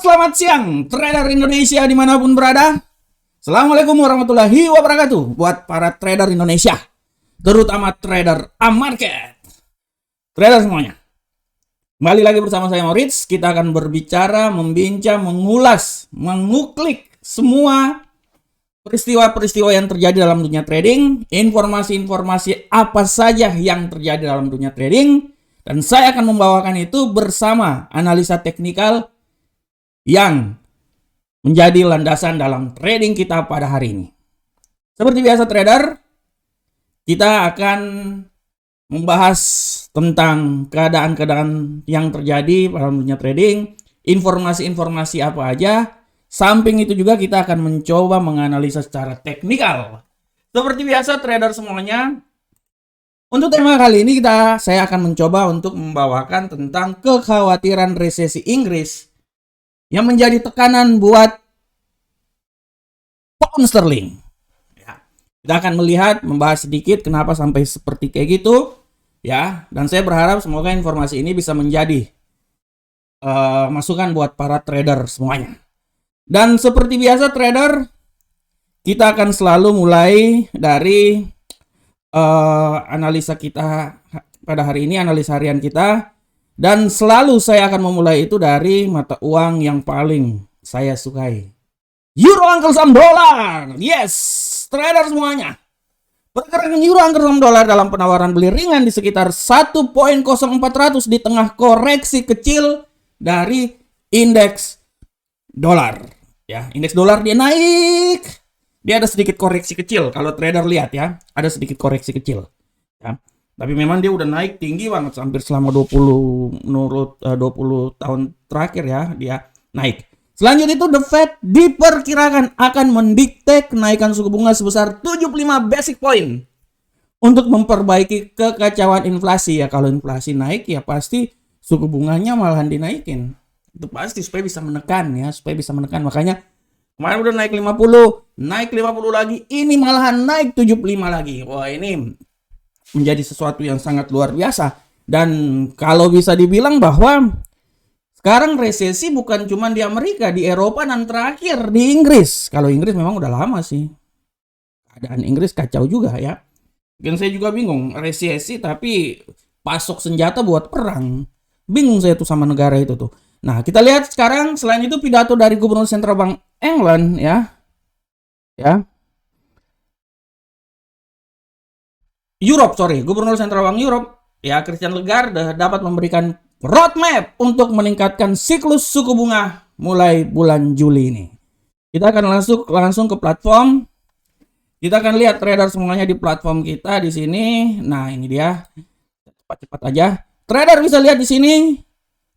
Selamat siang, trader Indonesia dimanapun berada. Assalamualaikum warahmatullahi wabarakatuh buat para trader Indonesia, terutama trader market. Trader semuanya, kembali lagi bersama saya Moritz. Kita akan berbicara, membincang, mengulas, menguklik semua peristiwa-peristiwa yang terjadi dalam dunia trading, informasi-informasi apa saja yang terjadi dalam dunia trading, dan saya akan membawakan itu bersama analisa teknikal yang menjadi landasan dalam trading kita pada hari ini. Seperti biasa trader, kita akan membahas tentang keadaan-keadaan yang terjadi dalam dunia trading, informasi-informasi apa aja. Samping itu juga kita akan mencoba menganalisa secara teknikal. Seperti biasa trader semuanya, untuk tema kali ini saya akan mencoba untuk membawakan tentang kekhawatiran resesi Inggris yang menjadi tekanan buat pound sterling. Ya, kita akan membahas sedikit kenapa sampai seperti kayak gitu, ya. Dan saya berharap semoga informasi ini bisa menjadi masukan buat para trader semuanya. Dan seperti biasa trader, kita akan selalu mulai dari analisa kita pada hari ini, analisa harian kita. Dan selalu saya akan memulai itu dari mata uang yang paling saya sukai, Euro angkel saham dolar. Yes, trader semuanya. Pergerakan Euro angkel saham dolar dalam penawaran beli ringan di sekitar 1.0400 di tengah koreksi kecil dari indeks dolar. Ya, indeks dolar dia naik. Dia ada sedikit koreksi kecil. Kalau trader lihat ya, ada sedikit koreksi kecil. Ya. Tapi memang dia udah naik tinggi banget, hampir selama 20 tahun terakhir ya, dia naik. Selanjutnya itu The Fed diperkirakan akan mendikte kenaikan suku bunga sebesar 75 basic point untuk memperbaiki kekacauan inflasi. Ya, kalau inflasi naik ya pasti suku bunganya malahan dinaikin. Itu pasti supaya bisa menekan ya, Makanya kemarin udah naik 50 lagi, ini malahan naik 75 lagi. Wah, ini menjadi sesuatu yang sangat luar biasa. Dan kalau bisa dibilang bahwa sekarang resesi bukan cuma di Amerika, di Eropa, dan terakhir di Inggris. Kalau Inggris memang udah lama sih. Keadaan Inggris kacau juga ya. Dan saya juga bingung, resesi tapi pasok senjata buat perang. Bingung saya tuh sama negara itu tuh. Nah, kita lihat sekarang selain itu pidato dari Gubernur Central Bank England ya. Gubernur Sentral Bank Europe, ya, Christine Lagarde dapat memberikan roadmap untuk meningkatkan siklus suku bunga mulai bulan Juli ini. Kita akan langsung ke platform. Kita akan lihat trader semuanya di platform kita di sini. Nah, ini dia. Cepat-cepat aja. Trader bisa lihat di sini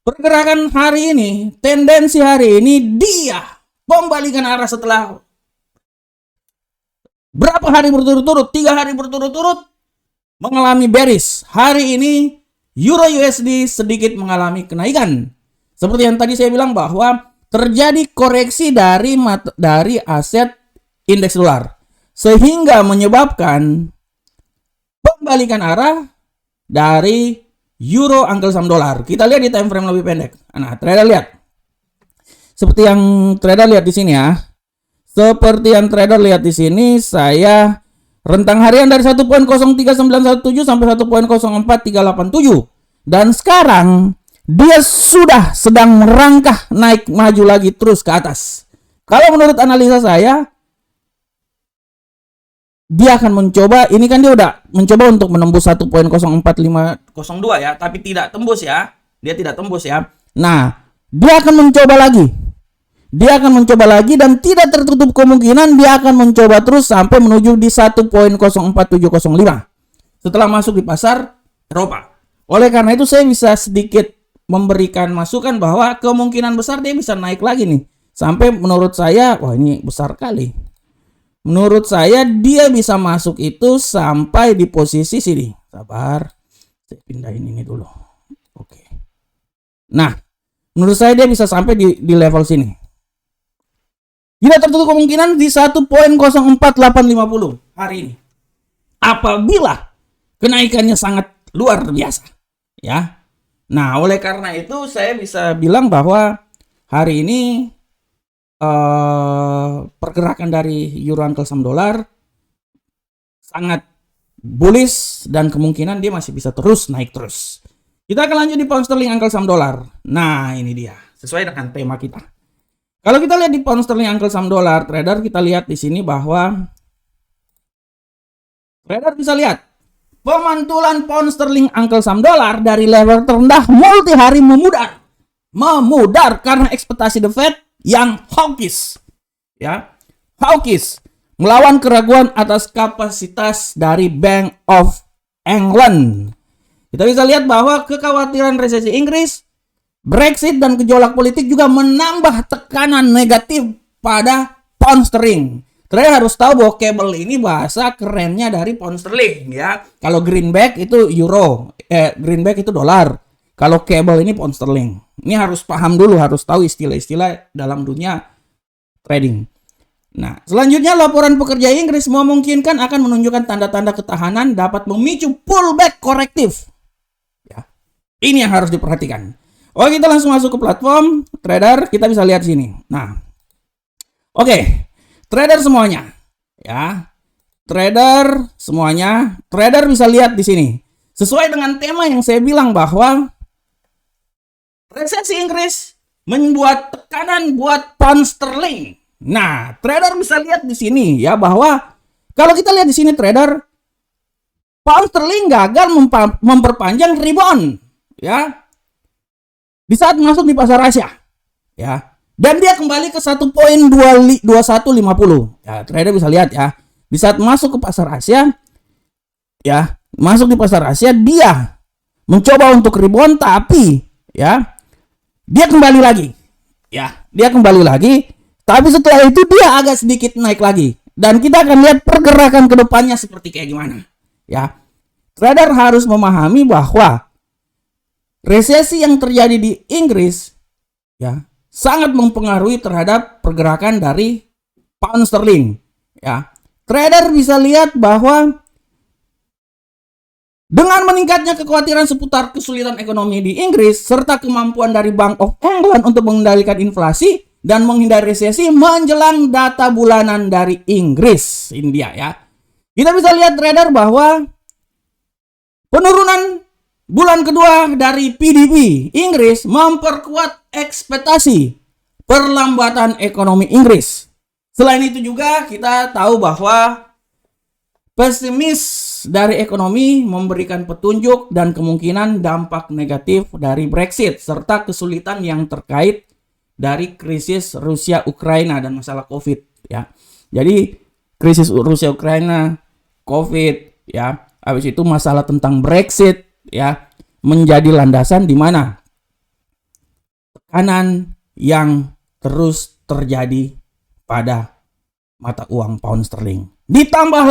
pergerakan hari ini, tendensi hari ini dia pembalikan arah setelah berapa hari berturut-turut? 3 hari berturut-turut mengalami bearish. Hari ini Euro USD sedikit mengalami kenaikan. Seperti yang tadi saya bilang bahwa terjadi koreksi dari aset indeks dolar sehingga menyebabkan pembalikan arah dari Euro angkel saham dolar. Kita lihat di time frame lebih pendek. Nah, trader lihat. Seperti yang trader lihat di sini ya. Saya rentang harian dari 1.03917 sampai 1.04387. Dan sekarang dia sudah sedang merangkak naik maju lagi terus ke atas. Kalau menurut analisa saya, dia akan mencoba, ini kan dia udah mencoba untuk menembus 1.04502 ya, tapi tidak tembus ya. Dia tidak tembus ya. Nah, dia akan mencoba lagi. Dan tidak tertutup kemungkinan dia akan mencoba terus sampai menuju di 1.04705 setelah masuk di pasar Eropa. Oleh karena itu saya bisa sedikit memberikan masukan bahwa kemungkinan besar dia bisa naik lagi nih. Sampai menurut saya, wah ini besar kali. Menurut saya dia bisa masuk itu sampai di posisi sini. Sabar, saya pindahin ini dulu. Oke. Nah, menurut saya dia bisa sampai di level sini. Tidak tertutup kemungkinan di 1.04850 hari ini. Apabila kenaikannya sangat luar biasa, ya. Nah, oleh karena itu saya bisa bilang bahwa hari ini pergerakan dari euro uncle saham dolar sangat bullish dan kemungkinan dia masih bisa terus naik terus. Kita akan lanjut di pound sterling uncle saham dolar. Nah, ini dia. Sesuai dengan tema kita. Kalau kita lihat di pound sterling uncle saham dolar, trader, kita lihat di sini bahwa trader bisa lihat pemantulan pound sterling uncle saham dolar dari level terendah multi hari memudar karena ekspektasi The Fed yang hawkish, ya, hawkish melawan keraguan atas kapasitas dari Bank of England. Kita bisa lihat bahwa kekhawatiran resesi Inggris, Brexit, dan gejolak politik juga menambah tekanan negatif pada pound sterling. Trader harus tahu bahwa cable ini bahasa kerennya dari pound sterling, ya. Kalau greenback itu euro, greenback itu dolar. Kalau cable ini pound sterling. Ini harus paham dulu, harus tahu istilah-istilah dalam dunia trading. Nah, selanjutnya laporan pekerja Inggris memungkinkan akan menunjukkan tanda-tanda ketahanan dapat memicu pullback korektif. Ya. Ini yang harus diperhatikan. Oke, kita langsung masuk ke platform trader, kita bisa lihat sini. Nah, oke, trader semuanya, ya, trader semuanya, trader bisa lihat di sini. Sesuai dengan tema yang saya bilang bahwa resesi Inggris membuat tekanan buat pound sterling. Nah, trader bisa lihat di sini ya bahwa kalau kita lihat di sini trader, pound sterling gagal memperpanjang rebound, ya, di saat masuk di pasar Asia, ya, dan dia kembali ke 1.2150. Ya, trader bisa lihat ya, di saat masuk ke pasar Asia, ya, masuk di pasar Asia dia mencoba untuk rebound tapi ya dia kembali lagi, ya, dia kembali lagi, tapi setelah itu dia agak sedikit naik lagi, dan kita akan lihat pergerakan kedepannya seperti kayak gimana, ya. Trader harus memahami bahwa resesi yang terjadi di Inggris, ya, sangat mempengaruhi terhadap pergerakan dari pound sterling, ya. Trader bisa lihat bahwa dengan meningkatnya kekhawatiran seputar kesulitan ekonomi di Inggris serta kemampuan dari Bank of England untuk mengendalikan inflasi dan menghindari resesi menjelang data bulanan dari Inggris, India, ya. Kita bisa lihat trader bahwa penurunan bulan kedua dari PDB Inggris memperkuat ekspektasi perlambatan ekonomi Inggris. Selain itu juga kita tahu bahwa pesimis dari ekonomi memberikan petunjuk dan kemungkinan dampak negatif dari Brexit serta kesulitan yang terkait dari krisis Rusia Ukraina dan masalah Covid, ya. Jadi krisis Rusia Ukraina, Covid, ya, habis itu masalah tentang Brexit, ya, menjadi landasan di mana tekanan yang terus terjadi pada mata uang pound sterling. Ditambah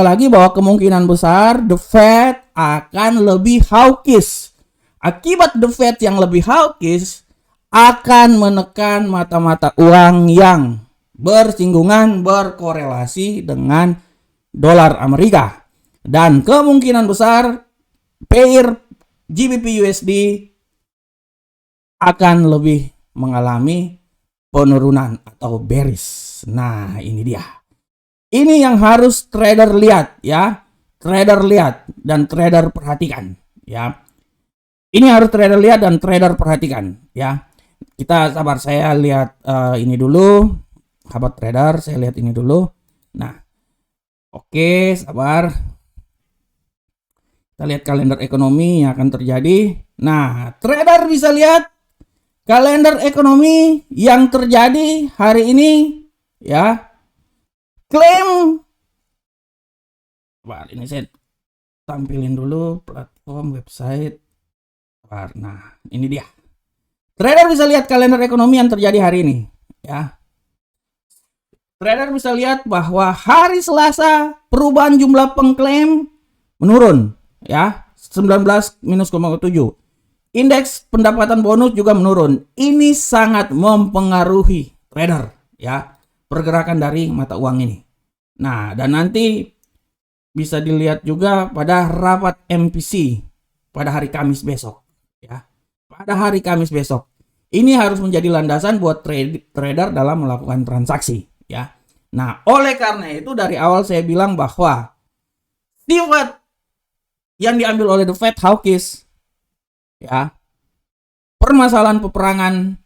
lagi bahwa kemungkinan besar The Fed akan lebih hawkish. Akibat The Fed yang lebih hawkish akan menekan mata-mata uang yang bersinggungan, berkorelasi dengan dolar Amerika. Dan kemungkinan besar pair GBP USD akan lebih mengalami penurunan atau bearish. Nah, ini dia. Ini yang harus trader lihat, ya. Trader lihat dan trader perhatikan, ya. Ini harus trader lihat dan trader perhatikan, ya. Kita sabar, saya lihat ini dulu, sahabat trader, saya lihat ini dulu. Nah, oke, sabar. Kita lihat kalender ekonomi yang akan terjadi. Nah, trader bisa lihat kalender ekonomi yang terjadi hari ini, ya. Klaim, ini saya tampilin dulu platform website. Nah, ini dia. Trader bisa lihat kalender ekonomi yang terjadi hari ini, ya. Trader bisa lihat bahwa hari Selasa perubahan jumlah pengklaim menurun, ya, 19-7. Indeks pendapatan bonus juga menurun. Ini sangat mempengaruhi trader, ya, pergerakan dari mata uang ini. Nah, dan nanti bisa dilihat juga pada rapat MPC pada hari Kamis besok, ya. Pada hari Kamis besok. Ini harus menjadi landasan buat trader dalam melakukan transaksi, ya. Nah, oleh karena itu dari awal saya bilang bahwa sifat yang diambil oleh the Fed hawkish, ya, permasalahan peperangan,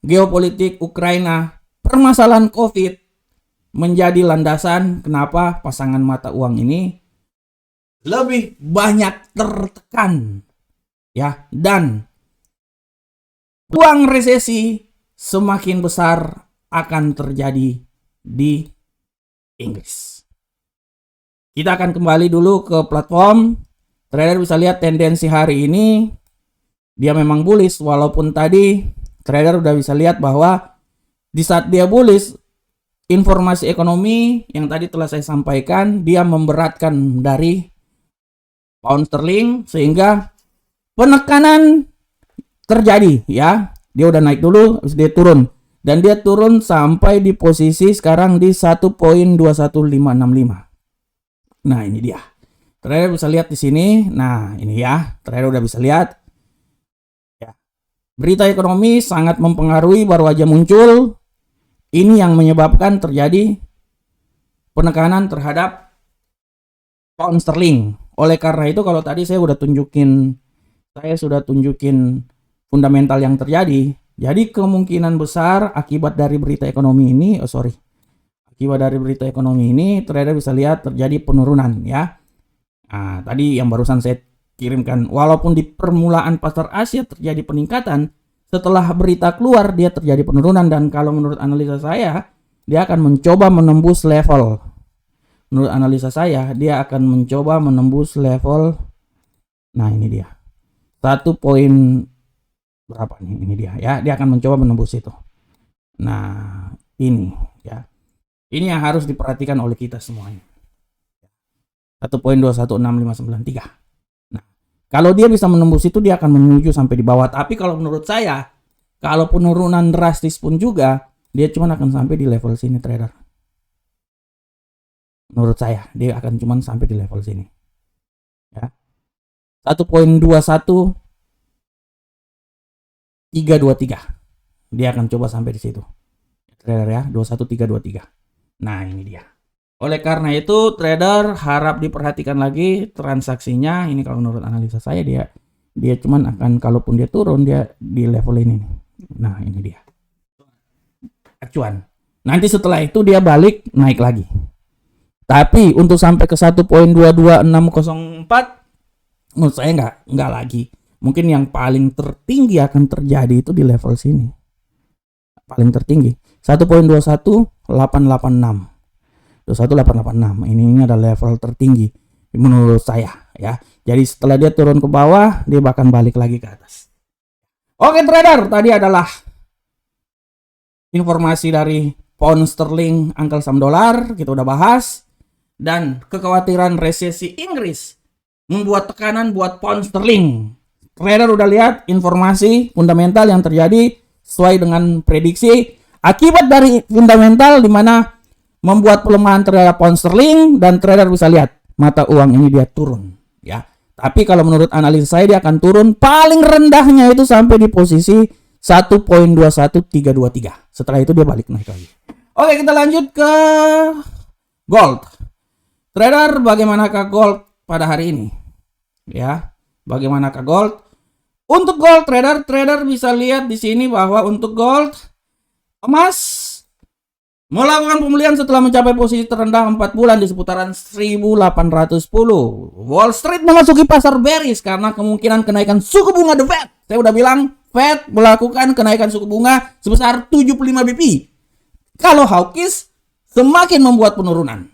geopolitik Ukraina, permasalahan COVID menjadi landasan kenapa pasangan mata uang ini lebih banyak tertekan, ya, dan peluang resesi semakin besar akan terjadi di Inggris. Kita akan kembali dulu ke platform. Trader bisa lihat tendensi hari ini dia memang bullish, walaupun tadi trader udah bisa lihat bahwa di saat dia bullish, informasi ekonomi yang tadi telah saya sampaikan dia memberatkan dari pound sterling sehingga penekanan terjadi, ya. Dia udah naik dulu, habis dia turun. Dan dia turun sampai di posisi sekarang di 1.21565. Nah, ini dia. Trader bisa lihat di sini. Nah, ini ya. Trader udah bisa lihat. Ya. Berita ekonomi sangat mempengaruhi, baru aja muncul. Ini yang menyebabkan terjadi penekanan terhadap pound sterling. Oleh karena itu kalau tadi saya sudah tunjukin fundamental yang terjadi. Jadi kemungkinan besar akibat dari berita ekonomi ini, trader bisa lihat terjadi penurunan, ya. Nah, tadi yang barusan saya kirimkan, walaupun di permulaan pasar Asia terjadi peningkatan, setelah berita keluar dia terjadi penurunan, dan kalau menurut analisa saya dia akan mencoba menembus level. Menurut analisa saya dia akan mencoba menembus level. Nah, ini dia. 1 poin berapa nih, ini dia, ya. Dia akan mencoba menembus itu. Nah, ini, ya. Ini yang harus diperhatikan oleh kita semuanya. 1.216593. Nah, kalau dia bisa menembus itu dia akan menuju sampai di bawah. Tapi kalau menurut saya, kalau penurunan drastis pun juga dia cuma akan sampai di level sini, trader. Menurut saya dia akan cuma sampai di level sini, ya. 1.21323 dia akan coba sampai di situ, trader, ya. 21323. Nah, ini dia. Oleh karena itu trader harap diperhatikan lagi transaksinya. Ini kalau menurut analisa saya dia cuman akan, kalaupun dia turun dia di level ini. Nah, ini dia acuan. Nanti setelah itu dia balik naik lagi. Tapi untuk sampai ke 1.22604 menurut saya nggak lagi. Mungkin yang paling tertinggi akan terjadi itu di level sini. Paling tertinggi 1.21886. 21886. Ini adalah level tertinggi menurut saya, ya. Jadi setelah dia turun ke bawah, dia bahkan balik lagi ke atas. Oke, trader, tadi adalah informasi dari pound sterling, angkel saham dolar, kita udah bahas. Dan kekhawatiran resesi Inggris membuat tekanan buat pound sterling. Trader udah lihat informasi fundamental yang terjadi sesuai dengan prediksi. Akibat dari fundamental di mana membuat pelemahan terhadap pound sterling, dan trader bisa lihat mata uang ini dia turun, ya. Tapi kalau menurut analisa saya dia akan turun paling rendahnya itu sampai di posisi 1.21323. Setelah itu dia balik naik lagi. Oke, kita lanjut ke gold. Trader, bagaimanakah gold pada hari ini? Ya, bagaimanakah gold? Untuk gold, trader bisa lihat di sini bahwa untuk gold, emas melakukan pemulihan setelah mencapai posisi terendah 4 bulan di seputaran 1810. Wall Street memasuki pasar bearish karena kemungkinan kenaikan suku bunga The Fed. Saya udah bilang, Fed melakukan kenaikan suku bunga sebesar 75 BP. Kalau hawkish, semakin membuat penurunan.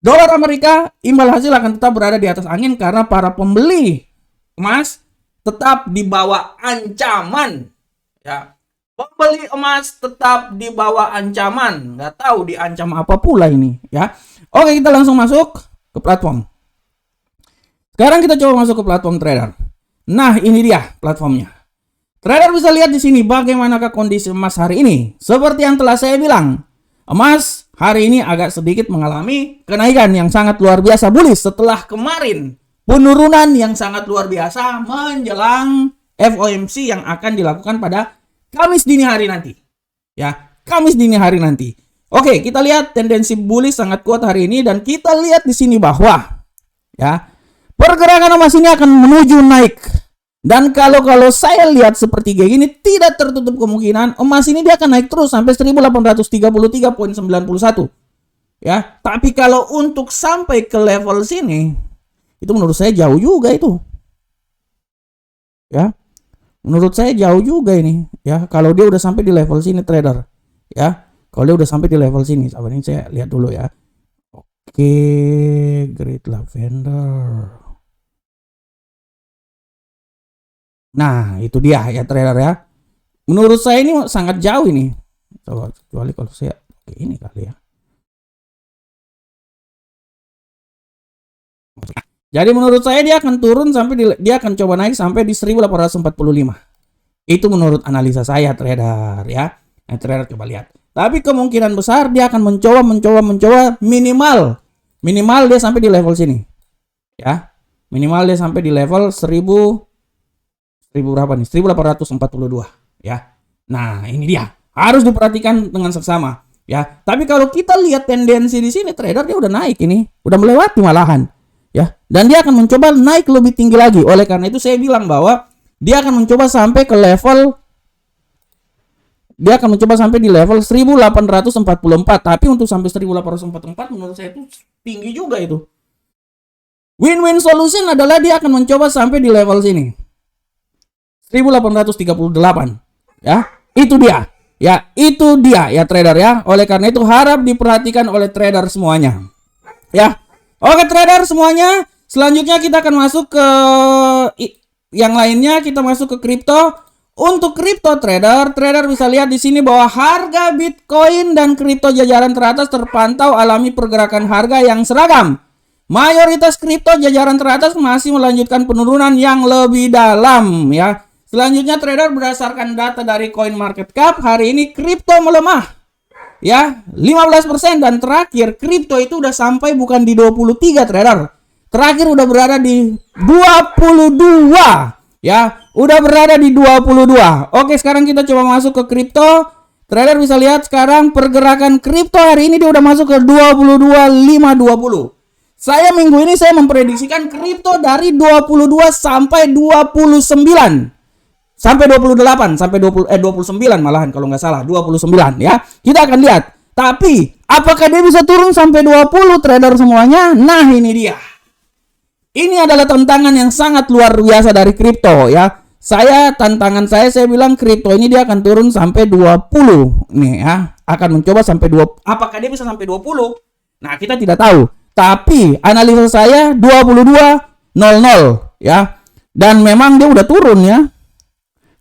Dolar Amerika imbal hasil akan tetap berada di atas angin karena para pembeli emas tetap di bawah ancaman, ya. Pembeli emas tetap di bawah ancaman, nggak tahu diancam apa pula ini, ya. Oke, kita langsung masuk ke platform. Sekarang kita coba masuk ke platform trader. Nah, ini dia platformnya. Trader bisa lihat di sini bagaimanakah kondisi emas hari ini. Seperti yang telah saya bilang, emas hari ini agak sedikit mengalami kenaikan yang sangat luar biasa bullish setelah kemarin penurunan yang sangat luar biasa menjelang FOMC yang akan dilakukan pada Kamis dini hari nanti. Ya, Kamis dini hari nanti. Oke, kita lihat tendensi bullish sangat kuat hari ini dan kita lihat di sini bahwa ya, pergerakan emas ini akan menuju naik. Dan kalau saya lihat seperti kayak gini, tidak tertutup kemungkinan emas ini dia akan naik terus sampai 1833.91. Ya, tapi kalau untuk sampai ke level sini, itu menurut saya jauh juga itu. Ya, menurut saya jauh juga ini. Ya, kalau dia udah sampai di level sini trader. Ya, kalau dia udah sampai di level sini, sahabat ini saya lihat dulu ya. Oke, Great Lavender. Nah, itu dia ya trader ya. Menurut saya ini sangat jauh ini. Coba kecuali kalau saya oke ini kali ya. Jadi menurut saya dia akan turun sampai dia akan coba naik sampai di 1845. Itu menurut analisa saya trader ya. Nah, trader coba lihat. Tapi kemungkinan besar dia akan mencoba minimal dia sampai di level sini. Ya. Minimal dia sampai di level 1000 berapa nih? 1842 ya. Nah, ini dia. Harus diperhatikan dengan seksama ya. Tapi kalau kita lihat tendensi di sini trader dia udah naik ini, udah melewati malahan. Ya, dan dia akan mencoba naik lebih tinggi lagi. Oleh karena itu saya bilang bahwa dia akan mencoba sampai ke level di level 1844. Tapi untuk sampai 1844 menurut saya itu tinggi juga itu. Win-win solution adalah dia akan mencoba sampai di level sini. 1838. Ya, itu dia. Ya, itu dia ya trader ya. Oleh karena itu harap diperhatikan oleh trader semuanya. Ya. Oke trader semuanya, selanjutnya kita akan masuk ke yang lainnya, kita masuk ke kripto. Untuk kripto trader bisa lihat di sini bahwa harga Bitcoin dan kripto jajaran teratas terpantau alami pergerakan harga yang seragam. Mayoritas kripto jajaran teratas masih melanjutkan penurunan yang lebih dalam ya. Selanjutnya trader berdasarkan data dari CoinMarketCap, hari ini kripto melemah. Ya, 15% dan terakhir kripto itu udah sampai bukan di 23 trader. Terakhir udah berada di 22. Ya, udah berada di 22. Oke, sekarang kita coba masuk ke kripto. Trader bisa lihat sekarang pergerakan kripto hari ini dia udah masuk ke 22.520. Saya minggu ini saya memprediksikan kripto dari 22 sampai 29. Sampai 28, sampai 29 malahan kalau nggak salah, 29 ya. Kita akan lihat. Tapi apakah dia bisa turun sampai 20 trader semuanya? Nah, ini dia. Ini adalah tantangan yang sangat luar biasa dari kripto ya. Tantangan saya bilang kripto ini dia akan turun sampai 20 nih ya. Akan mencoba sampai 20. Apakah dia bisa sampai 20? Nah, kita tidak tahu. Tapi analisa saya 22.00 ya. Dan memang dia udah turun ya.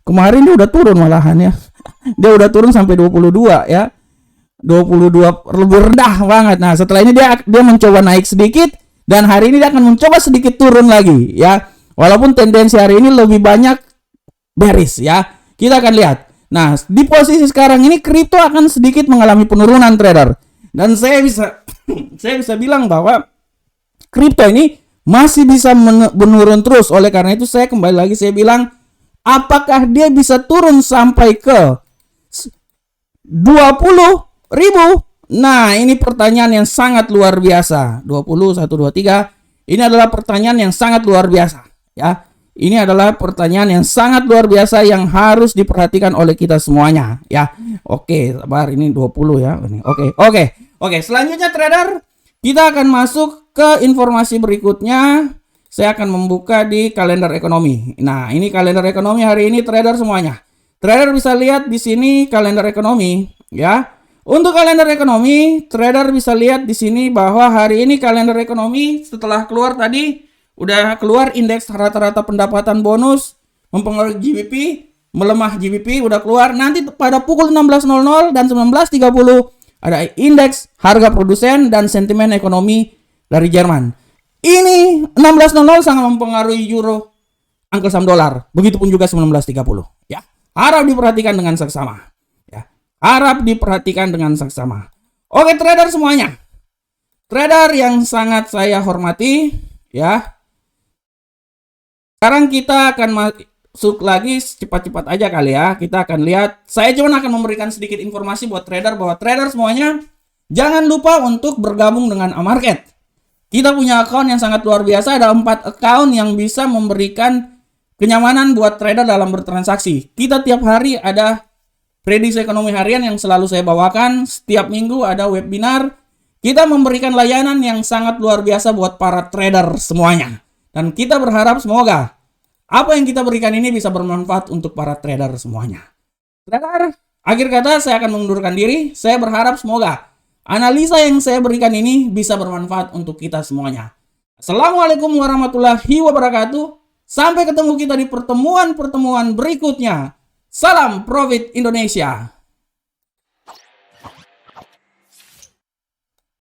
Kemarin dia udah turun malahan ya. Dia udah turun sampai 22 ya. 22 lebih rendah banget. Nah, setelah ini dia mencoba naik sedikit dan hari ini dia akan mencoba sedikit turun lagi ya. Walaupun tendensi hari ini lebih banyak bearish ya. Kita akan lihat. Nah, di posisi sekarang ini kripto akan sedikit mengalami penurunan trader. Dan saya bisa bilang bahwa kripto ini masih bisa menurun terus. Oleh karena itu saya kembali lagi saya bilang, apakah dia bisa turun sampai ke 20.000? Nah, ini pertanyaan yang sangat luar biasa. 20, 1, 2, 3. Ini adalah pertanyaan yang sangat luar biasa. Ya, ini adalah pertanyaan yang sangat luar biasa yang harus diperhatikan oleh kita semuanya. Ya, oke, sabar. Ini 20 ya. Oke. Selanjutnya trader, kita akan masuk ke informasi berikutnya. Saya akan membuka di kalender ekonomi. Nah, ini kalender ekonomi hari ini trader semuanya. Trader bisa lihat di sini kalender ekonomi, ya. Untuk kalender ekonomi, trader bisa lihat di sini bahwa hari ini kalender ekonomi setelah keluar tadi udah keluar indeks rata-rata pendapatan bonus mempengaruhi GBP, melemah GBP udah keluar. Nanti pada pukul 16.00 dan 19.30 ada indeks harga produsen dan sentimen ekonomi dari Jerman. Ini 16.00 sangat mempengaruhi euro, angka saham dolar. Begitupun juga 19.30. Ya, harap diperhatikan dengan seksama. Ya, harap diperhatikan dengan seksama. Oke trader semuanya, trader yang sangat saya hormati, ya. Sekarang kita akan masuk lagi cepat-cepat aja kali ya. Kita akan lihat. Saya cuma akan memberikan sedikit informasi buat trader bahwa trader semuanya jangan lupa untuk bergabung dengan Amarket. Kita punya account yang sangat luar biasa. Ada 4 account yang bisa memberikan kenyamanan buat trader dalam bertransaksi. Kita tiap hari ada prediksi ekonomi harian yang selalu saya bawakan. Setiap minggu ada webinar. Kita memberikan layanan yang sangat luar biasa buat para trader semuanya. Dan kita berharap semoga apa yang kita berikan ini bisa bermanfaat untuk para trader semuanya. Trader, akhir kata saya akan mengundurkan diri. Saya berharap semoga analisa yang saya berikan ini bisa bermanfaat untuk kita semuanya. Assalamualaikum warahmatullahi wabarakatuh. Sampai ketemu kita di pertemuan-pertemuan berikutnya. Salam Profit Indonesia.